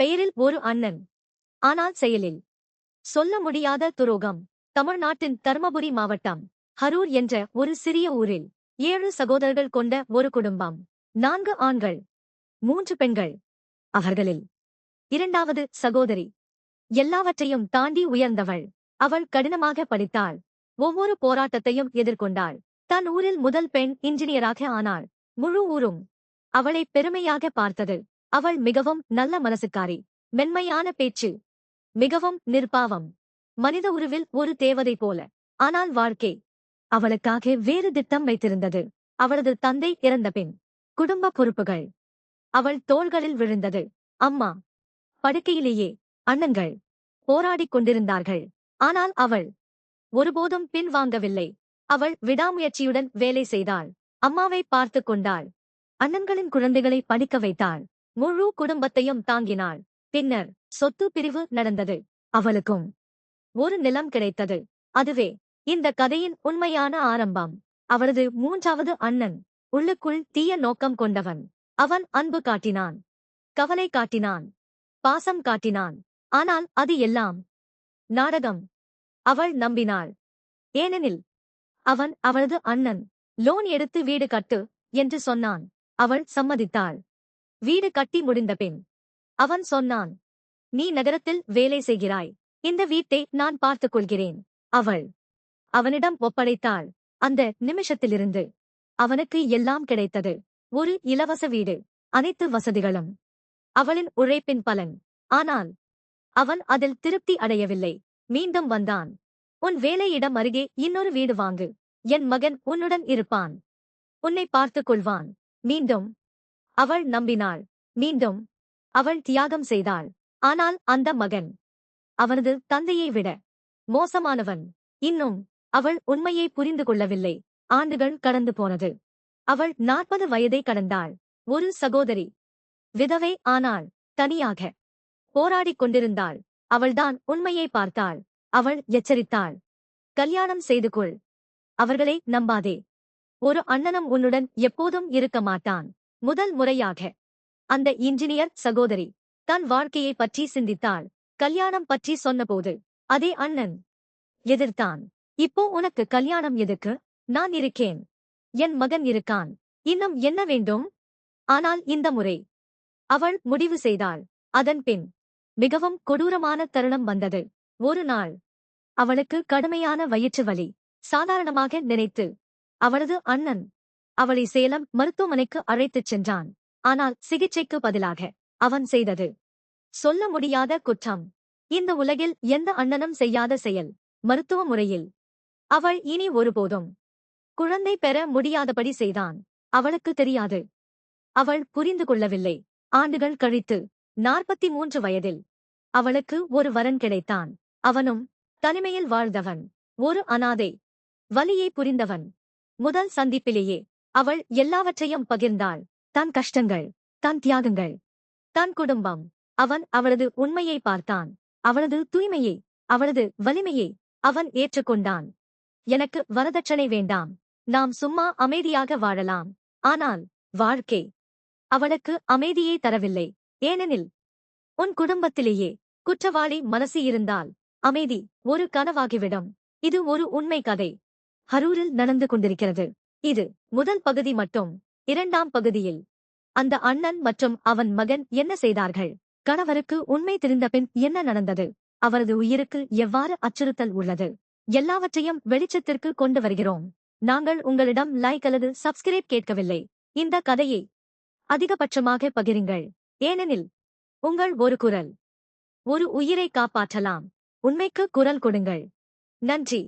பெயரில் ஒரு அண்ணன், ஆனால் செயலில் சொல்ல முடியாத துரோகம். தமிழ்நாட்டின் தர்மபுரி மாவட்டம் ஹரூர் என்ற ஒரு சிறிய ஊரில் 7 சகோதரர்கள் கொண்ட ஒரு குடும்பம். 4 ஆண்கள், 3 பெண்கள். அவர்களில் இரண்டாவது சகோதரி எல்லாவற்றையும் தாண்டி உயர்ந்தவள். அவள் கடினமாக படித்தாள். ஒவ்வொரு போராட்டத்தையும் எதிர்கொண்டாள். தன் ஊரில் முதல் பெண் இன்ஜினியராக ஆனாள். முழு ஊரும் அவளை பெருமையாக பார்த்தது. அவள் மிகவும் நல்ல மனசுக்காரி, மென்மையான பேச்சு, மிகவும் நிர்பாவம், மனித உருவில் ஒரு தேவதை போல. ஆனால் வாழ்க்கை அவளுக்காக வேறு திட்டம் வைத்திருந்தது. அவளது தந்தை இறந்தபின் குடும்ப பொறுப்புகள் அவள் தோள்களில் விழுந்தது. அம்மா படுக்கையிலேயே. அண்ணன்கள் போராடிக் கொண்டிருந்தார்கள். ஆனால் அவள் ஒருபோதும் பின்வாங்கவில்லை. அவள் விடாமுயற்சியுடன் வேலை செய்தாள். அம்மாவை பார்த்து கொண்டாள். அண்ணன்களின் குழந்தைகளை படிக்க வைத்தாள். முழு குடும்பத்தையும் தாங்கினாள். பின்னர் சொத்து பிரிவு நடந்தது. அவளுக்கும் ஒரு நிலம் கிடைத்தது. அதுவே இந்த கதையின் உண்மையான ஆரம்பம். அவளது 3வது அண்ணன் உள்ளுக்குள் தீய நோக்கம் கொண்டவன். அவன் அன்பு காட்டினான், கவலை காட்டினான், பாசம் காட்டினான். ஆனால் அது எல்லாம் நாடகம். அவள் நம்பினாள். ஏனெனில் அவன் அவளது அண்ணன். லோன் எடுத்து வீடு கட்டு என்று சொன்னான். அவள் சம்மதித்தாள். வீடு கட்டி முடிந்தபின் அவன் சொன்னான், நீ நகரத்தில் வேலை செய்கிறாய், இந்த வீட்டை நான் பார்த்துக் கொள்கிறேன். அவள் அவனிடம் ஒப்படைத்தாள். அந்த நிமிஷத்திலிருந்து அவனுக்கு எல்லாம் கிடைத்தது. ஒரு இலவச வீடு, அனைத்து வசதிகளும் அவளின் உழைப்பின் பலன். ஆனால் அவன் அதில் திருப்தி அடையவில்லை. மீண்டும் வந்தான். உன் வேலையிடம் அருகே இன்னொரு வீடு வாங்கு. என் மகன் உன்னுடன் இருப்பான், உன்னை பார்த்துக் கொள்வான். மீண்டும் அவள் நம்பினாள். மீண்டும் அவள் தியாகம் செய்தாள். ஆனால் அந்த மகன் அவனது தந்தையை விட மோசமானவன். இன்னும் அவள் உண்மையை புரிந்து கொள்ளவில்லை. ஆண்டுகள் கடந்து போனது. அவள் 40 வயதை கடந்தாள். ஒரு சகோதரி விதவை ஆனாள். தனியாக போராடிக் கொண்டிருந்தாள். அவள்தான் உண்மையை பார்த்தாள். அவள் எச்சரித்தாள், கல்யாணம் செய்து கொள், அவர்களை நம்பாதே. ஒரு அண்ணனும் உன்னுடன் எப்போதும் இருக்க மாட்டான். முதல் முறையாக அந்த இன்ஜினியர் சகோதரி தன் வாழ்க்கையை பற்றி சிந்தித்தாள். கல்யாணம் பற்றி சொன்னபோது அதே அண்ணன் எதிர்த்தான். இப்போ உனக்கு கல்யாணம் எதுக்கு? நான் இருக்கேன், என் மகன் இருக்கான், இன்னும் என்ன வேண்டும்? ஆனால் இந்த முறை அவள் முடிவு செய்தாள். அதன்பின் மிகவும் கொடூரமான தருணம் வந்தது. ஒரு நாள் அவளுக்கு கடுமையான வயிற்று வலி. சாதாரணமாக நினைத்து அவளது அண்ணன் அவளை சேலம் மருத்துவமனைக்கு அழைத்துச் சென்றான். ஆனால் சிகிச்சைக்கு பதிலாக அவன் செய்தது சொல்ல முடியாத குற்றம். இந்த உலகில் எந்த அண்ணனும் செய்யாத செயல். மருத்துவ முறையில் அவள் இனி ஒருபோதும் குழந்தை பெற முடியாதபடி செய்தான். அவளுக்கு தெரியாது. அவள் புரிந்து கொள்ளவில்லை. ஆண்டுகள் கழித்து 43 வயதில் அவளுக்கு ஒரு வரன் கிடைத்தான். அவனும் தனிமையில் வாழ்ந்தவன், ஒரு அனாதை, வலியை புரிந்தவன். முதல் சந்திப்பிலேயே அவள் எல்லாவற்றையும் பகிர்ந்தாள். தன் கஷ்டங்கள், தன் தியாகங்கள், தன் குடும்பம். அவன் அவளது உண்மையை பார்த்தான். அவளது தூய்மையை, அவளது வலிமையை அவன் ஏற்றுக்கொண்டான். எனக்கு வரதட்சணை வேண்டாம், நாம் சும்மா அமைதியாக வாழலாம். ஆனால் வாழ்க்கை அவளுக்கு அமைதியை தரவில்லை. ஏனெனில் உன் குடும்பத்திலேயே குற்றவாளி மனசு இருந்தால் அமைதி ஒரு கனவாகிவிடும். இது ஒரு உண்மை கதை ஹரூரில் நடந்து கொண்டிருக்கிறது. இது முதல் பகுதி மட்டும். 2ஆம் பகுதியில் அந்த அண்ணன் மற்றும் அவன் மகன் என்ன செய்தார்கள்? கணவருக்கு உண்மை தெரிந்தபின் என்ன நடந்தது? அவரது உயிருக்கு எவ்வாறு அச்சுறுத்தல் உள்ளது? எல்லாவற்றையும் வெளிச்சத்திற்கு கொண்டு வருகிறோம். நாங்கள் உங்களிடம் லைக் அல்லது சப்ஸ்கிரைப் கேட்கவில்லை. இந்த கதையை அதிகபட்சமாக பகிருங்கள். ஏனெனில் உங்கள் ஒரு குரல் ஒரு உயிரை காப்பாற்றலாம். உண்மைக்கு குரல் கொடுங்கள். நன்றி.